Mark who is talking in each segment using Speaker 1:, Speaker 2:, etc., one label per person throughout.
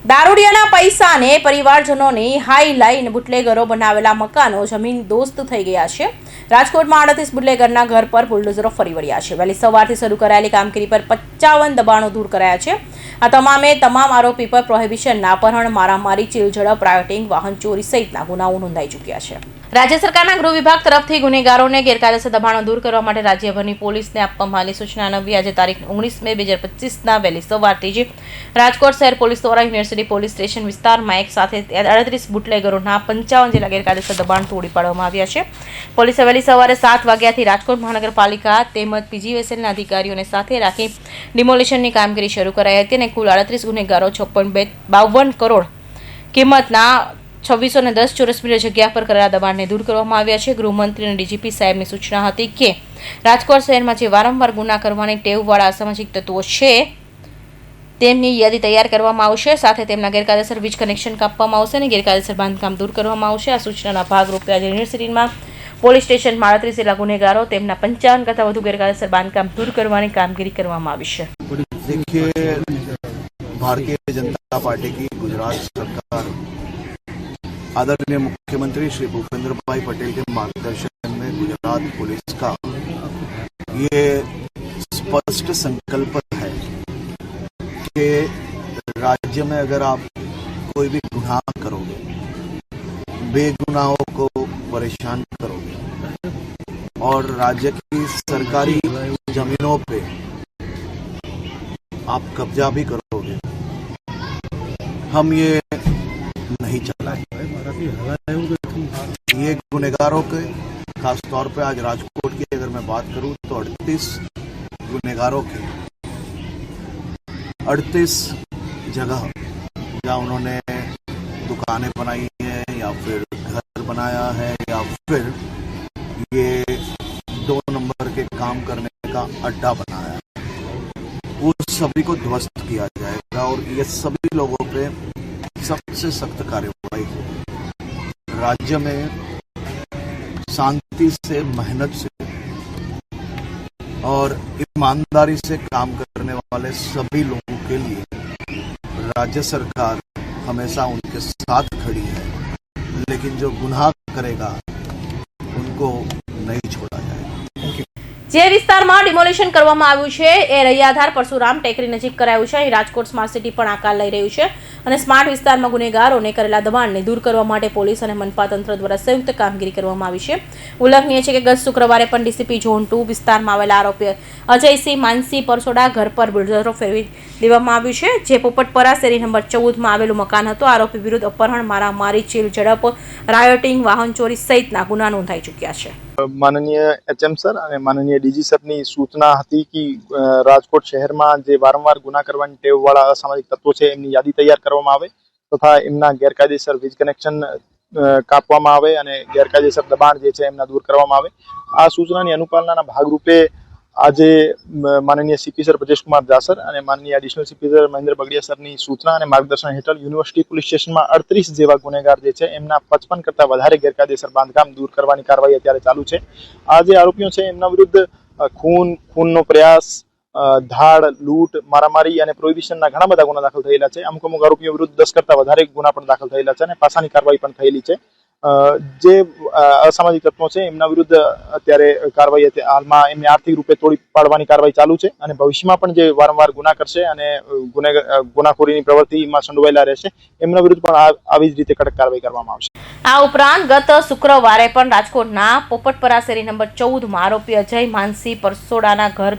Speaker 1: દારૂડિયાના પૈસાને પરિવારજનોની હાઈ લઈને બુટલેગરો બનાવેલા મકાનો જમીન દોસ્ત થઈ ગયા છે। રાજકોટમાં 38 બુટલેગરના ઘર પર બુલડોઝરો ફરી વળ્યા છે। વહેલી સવારથી શરૂ કરાયેલી કામગીરી પર 55 દબાણો દૂર કરાયા છે। આ તમામ આરોપી પર પ્રોહિબિશનના અપહરણ, મારામારી, ચીલઝડપ, રાયોટિંગ, વાહન ચોરી સહિતના ગુનાઓ નોંધાઈ ચૂક્યા છે। રાજ્ય સરકારના ગૃહ વિભાગ તરફથી ગુનેગારોને ગેરકાયદેસર દબાણો દૂર કરવા માટે રાજ્યભરની પોલીસને આપવામાં આવેલી સૂચના અન્વયે આજે તારીખ 19 મે 2025ના વહેલી સવારથી જ રાજકોટ શહેર પોલીસ દ્વારા યુનિવર્સિટી પોલીસ સ્ટેશન વિસ્તારમાં એક સાથે 38 બુટલેગરોના 55 જેટલા ગેરકાયદેસર દબાણ તોડી પાડવામાં આવ્યા છે। પોલીસે વહેલી સવારે 7 વાગ્યાથી રાજકોટ મહાનગરપાલિકા તેમજ પીજીવીએસએલના અધિકારીઓને સાથે રાખી ડિમોલિશનની કામગીરી શરૂ કરાઈ હતી અને કુલ 38 ગુનેગારો 56.52 કરોડ કિંમતના 2610 ચોરસ મીટર જગ્યા પર કરેલા દબાણને દૂર કરવામાં આવ્યા છે। ગૃહમંત્રી અને ડીજીપી સાહેબની સૂચના હતી કે રાજકોટ શહેરમાં જે વારંવાર ગુના કરવાની ટેવવાળા અસામાજિક તત્વો છે તેમની યાદી તૈયાર કરવામાં આવશે, સાથે તેમના ગેરકાયદેસર વીજ કનેક્શન કાપવામાં આવશે અને ગેરકાયદેસર બાંધકામ દૂર કરવામાં આવશે। આ સૂચનાના ભાગરૂપે આજે યુનિવર્સિટીમાં પોલીસ સ્ટેશનમાં 38 જેટલા ગુનેગારો તેમના 55 કરતાં વધુ ગેરકાયદેસર બાંધકામ દૂર કરવાની કામગીરી કરવામાં આવી છે।
Speaker 2: देखिए, भारतीय जनता पार्टी की गुजरात सरकार आदरणीय मुख्यमंत्री श्री भूपेंद्र भाई पटेल के मार्गदर्शन में गुजरात पुलिस का ये स्पष्ट संकल्प है कि राज्य में अगर आप कोई भी गुनाह करोगे, बेगुनाहों को परेशान करोगे और राज्य की सरकारी जमीनों पे आप कब्जा भी करोगे, हम ये नहीं चलाएंगे। ये गुनेगारों के खास तौर पे आज राजकोट की अगर मैं बात करूं तो 38 गुनेगारों के 38 जगह जहाँ उन्होंने दुकानें बनाई हैं या फिर घर बनाया है या फिर ये 2 नंबर के काम करने का अड्डा बनाया है, उस सभी को ध्वस्त किया जाएगा और ये सभी लोगों पे सख्त से सख्त कार्यवाही हो। राज्य में शांति से, मेहनत से और ईमानदारी से काम करने वाले सभी लोगों के लिए राज्य सरकार हमेशा उनके साथ खड़ी है, लेकिन जो गुनाह करेगा उनको नहीं छोड़ा जाएगा।
Speaker 1: જે વિસ્તારમાં ડિમોલિશન કરવામાં આવ્યું છે એ રૈયાધાર પરશુરામ ટેકરી નજીક કરાયું છે। અહીં રાજકોટ સ્માર્ટ સિટી પણ આકાર લઈ રહ્યું છે અને સ્માર્ટ વિસ્તારમાં ગુનેગારોને કરેલા દબાણને દૂર કરવા માટે પોલીસ અને મનપા તંત્ર દ્વારા સંયુક્ત કામગીરી કરવામાં આવી છે। ઉલ્લેખનીય છે કે ગત શુક્રવારે પણ ડીસીપી ઝોન 2 વિસ્તારમાં આવેલા આરોપી અજયસિંહ માનસી પરસોડા ઘર પર બુલડોઝરો ફેરવી દેવામાં આવ્યું છે, જે પોપટપરા શેરી નંબર 14માં આવેલું મકાન હતું। આરોપી વિરુદ્ધ અપહરણ, મારામારી, ચીલ ઝડપ, રાયોટિંગ, વાહન ચોરી સહિતના ગુના નોંધાઈ ચૂક્યા છે।
Speaker 3: माननीय एचएम सर और माननीय डीजी सर की सूचना थी कि राजकोट शहर में जो वारंवार गुना करवानी टेववाळा असामाजिक तत्वों है एमनी यादी तैयार करवामां आवे तथा एमना गैरकायदेसर वीज कनेक्शन कापवामां आवे अने गैरकायदेसर दबाण जे छे एमना दूर करवामां आवे। आ सूचनानी अनुपालनाना भागरूपे आज माननीय CP sir Brajesh Kumar Jha sir और माननीय additional CP sir Mahendra Bagdia sir की सूचना और मार्गदर्शन हेठळ यूनिवर्सिटी पुलिस स्टेशन में 38 जेवा गुनेगार जे छे एमना 55 करता वधारे गैरकायदेसर बांधकाम दूर करवानी कार्यवाही अत्यारे चालू छे। आ जे आरोपीओ छे एमना विरुद्ध खूननो प्रयास, धाड़, लूट, मारामारी और प्रोहिबिशनना घणा बधा गुना दाखल थयेला छे। अमुक आरोपीओ विरुद्ध 10 करता वधारे गुना पण दाखल थयेला छे अने पासानी कार्यवाही पण थयेली छे। जे असामाजिक तत्वों है एमना विरुद्ध अत्यारे कार्यवाही हालमां एमने आर्थिक रूपे तोड़ी पाडवानी कार्यवाही चालू है और भविष्य में जे वारंवार गुना करशे अने गुनाखोरीनी प्रवृत्तिमां संडोवायेला रहेशे एमना विरुद्ध पण आवी ज रीते कड़क कार्यवाही करवामां आवशे।
Speaker 1: આ ઉપરાંત ગત શુક્રવારે પણ રાજકોટના પોપટપરા શેરી નંબર 14માં આરોપી અજય માનસી પરસોડાના ઘર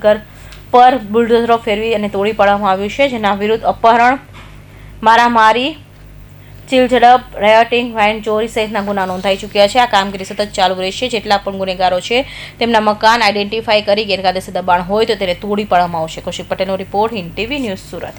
Speaker 1: પર બુલડોઝરો ફેરવી અને તોડી પાડવામાં આવ્યું છે, જેના વિરુદ્ધ અપહરણ, મારામારી, ચીલઝડપ, રાયોટિંગ, વાહન ચોરી સહિતના ગુના નોંધાઈ ચૂક્યા છે। આ કામગીરી સતત ચાલુ રહેશે। જેટલા પણ ગુનેગારો છે તેમના મકાન આઈડેન્ટિફાઈ કરી ગેરકાયદેસર દબાણ હોય તો તેને તોડી પાડવામાં આવશે। કૌશિક પટેલનો report, Hind TV news, Surat.